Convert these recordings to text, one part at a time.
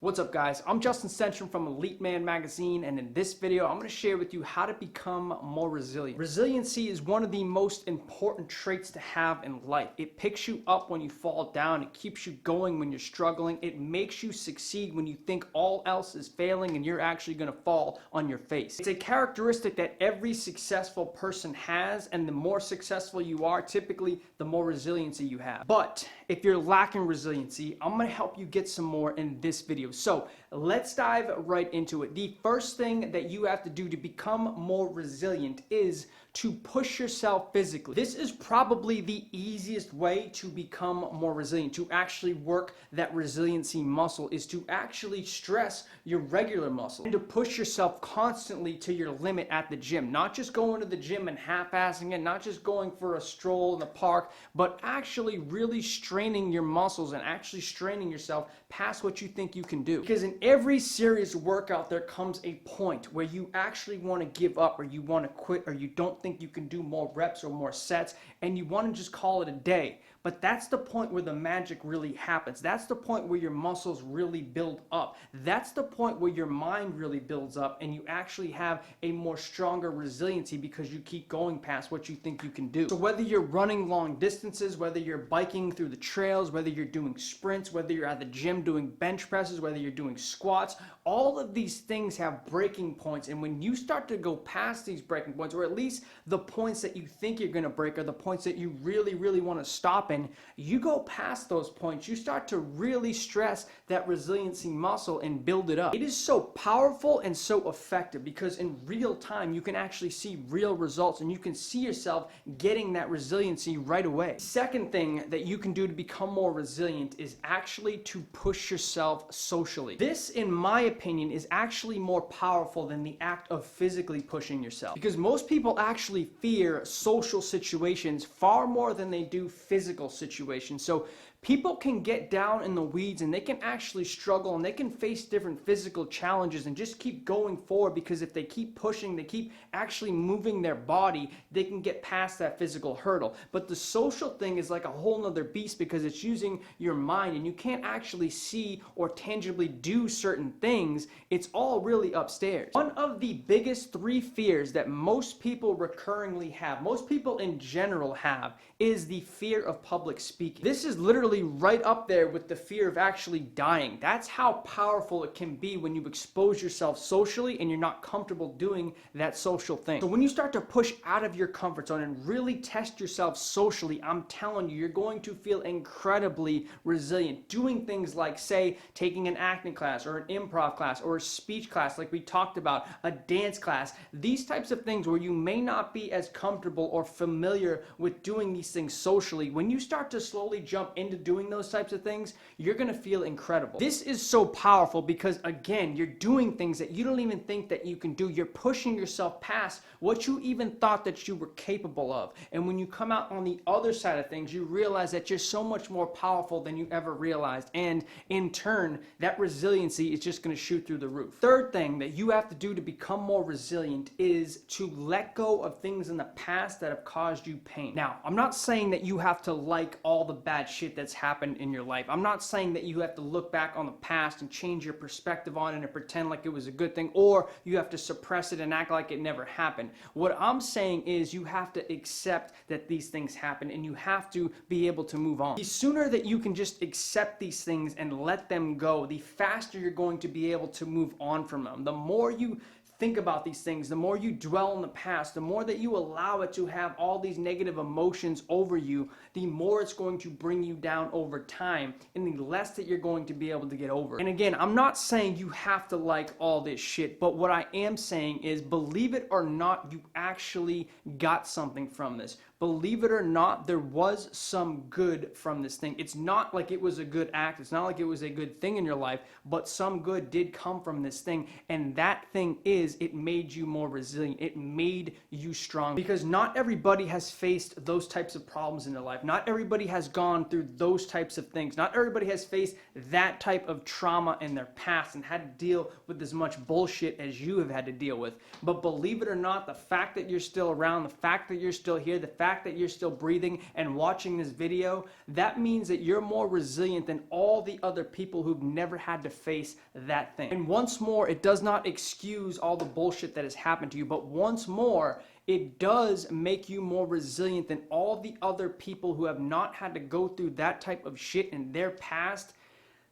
What's up, guys? I'm Justin Stenstrom from Elite Man Magazine, and in this video I'm going to share with you how to become more resilient. Resiliency is one of the most important traits to have in life. It picks you up when you fall down, it keeps you going when you're struggling, it makes you succeed when you think all else is failing and you're actually going to fall on your face. It's a characteristic that every successful person has, and the more successful you are, typically the more resiliency you have. But if you're lacking resiliency, I'm going to help you get some more in this video. So let's dive right into it. The first thing that you have to do to become more resilient is to push yourself physically. This is probably the easiest way to become more resilient, to actually work that resiliency muscle, is to actually stress your regular muscle and to push yourself constantly to your limit at the gym. Not just going to the gym and half-assing it, not just going for a stroll in the park, but actually really straining your muscles and actually straining yourself past what you think you can do. Because in every serious workout there comes a point where you actually want to give up, or you want to quit, or you don't think you can do more reps or more sets, and you want to just call it a day. But that's the point where the magic really happens. That's the point where your muscles really build up. That's the point where your mind really builds up and you actually have a more stronger resiliency because you keep going past what you think you can do. So whether you're running long distances, whether you're biking through the trails, whether you're doing sprints, whether you're at the gym doing bench presses, whether you're doing squats, all of these things have breaking points. And when you start to go past these breaking points, or at least the points that you think you're going to break, or the points that you really want to stop in, you go past those points, you start to really stress that resiliency muscle and build it up. It is so powerful and so effective because in real time you can actually see real results and you can see yourself getting that resiliency right away. Second thing that you can do to become more resilient is actually to push yourself socially. This, in my opinion, is actually more powerful than the act of physically pushing yourself, because most people actually fear social situations far more than they do physical situations. So people can get down in the weeds and they can actually struggle and they can face different physical challenges and just keep going forward, because if they keep pushing, they keep actually moving their body, they can get past that physical hurdle. But the social thing is like a whole nother beast because it's using your mind and you can't actually see or tangibly do certain things. It's all really upstairs. One of the biggest three fears that most people recurringly have, most people in general have, is the fear of public speaking. This is literally right up there with the fear of actually dying. That's how powerful it can be when you expose yourself socially and you're not comfortable doing that social thing. So when you start to push out of your comfort zone and really test yourself socially, I'm telling you, you're going to feel incredibly resilient. Doing things like, say, taking an acting class or an improv class or a speech class like we talked about, a dance class, these types of things where you may not be as comfortable or familiar with doing these things socially. When you start to slowly jump into doing those types of things, you're going to feel incredible. This is so powerful because, again, you're doing things that you don't even think that you can do. You're pushing yourself past what you even thought that you were capable of. And when you come out on the other side of things, you realize that you're so much more powerful than you ever realized. And in turn, that resiliency is just going to shoot through the roof. Third thing that you have to do to become more resilient is to let go of things in the past that have caused you pain. Now, I'm not saying that you have to like all the bad shit that's happened in your life. I'm not saying that you have to look back on the past and change your perspective on it and pretend like it was a good thing, or you have to suppress it and act like it never happened. What I'm saying is you have to accept that these things happen and you have to be able to move on. The sooner that you can just accept these things and let them go, the faster you're going to be able to move on from them. The more you think about these things, the more you dwell in the past, the more that you allow it to have all these negative emotions over you, the more it's going to bring you down over time and the less that you're going to be able to get over. And again, I'm not saying you have to like all this shit, but what I am saying is, believe it or not, you actually got something from this. Believe it or not, there was some good from this thing. It's not like it was a good act. It's not like it was a good thing in your life, but some good did come from this thing. And that thing is, it made you more resilient. It made you strong. Because not everybody has faced those types of problems in their life. Not everybody has gone through those types of things. Not everybody has faced that type of trauma in their past and had to deal with as much bullshit as you have had to deal with. But believe it or not, the fact that you're still around, the fact that you're still here, the fact fact that you're still breathing and watching this video, that means that you're more resilient than all the other people who've never had to face that thing. And once more, it does not excuse all the bullshit that has happened to you, but once more, it does make you more resilient than all the other people who have not had to go through that type of shit in their past.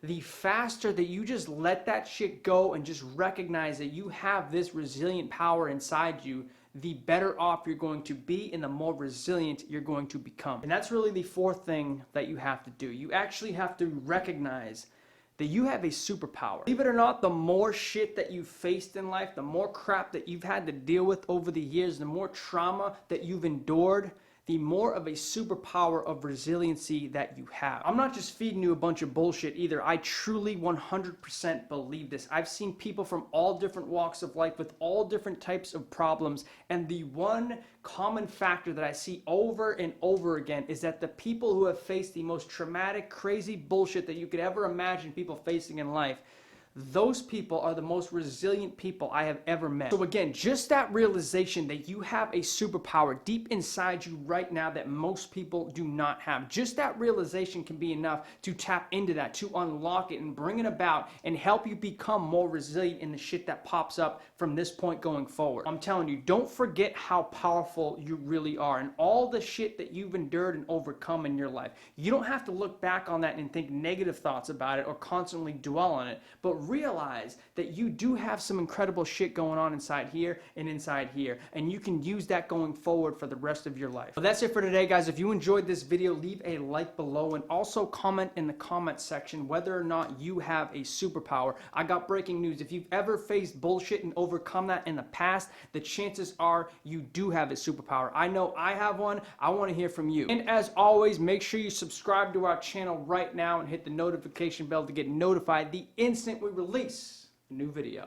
The faster that you just let that shit go and just recognize that you have this resilient power inside you, the better off you're going to be and the more resilient you're going to become. And that's really the fourth thing that you have to do. You actually have to recognize that you have a superpower. Believe it or not, the more shit that you've faced in life, the more crap that you've had to deal with over the years, the more trauma that you've endured, the more of a superpower of resiliency that you have. I'm not just feeding you a bunch of bullshit either. I truly 100% believe this. I've seen people from all different walks of life with all different types of problems, and the one common factor that I see over and over again is that the people who have faced the most traumatic, crazy bullshit that you could ever imagine people facing in life, those people are the most resilient people I have ever met. So again, just that realization that you have a superpower deep inside you right now that most people do not have. Just that realization can be enough to tap into that, to unlock it and bring it about and help you become more resilient in the shit that pops up from this point going forward. I'm telling you, don't forget how powerful you really are and all the shit that you've endured and overcome in your life. You don't have to look back on that and think negative thoughts about it or constantly dwell on it, but realize that you do have some incredible shit going on inside here and inside here, and you can use that going forward for the rest of your life. Well, that's it for today, guys. If you enjoyed this video, leave a like below and also comment in the comment section whether or not you have a superpower. I got breaking news. If you've ever faced bullshit and overcome that in the past, the chances are you do have a superpower. I know I have one. I want to hear from you. And as always, make sure you subscribe to our channel right now and hit the notification bell to get notified the instant we release a new video.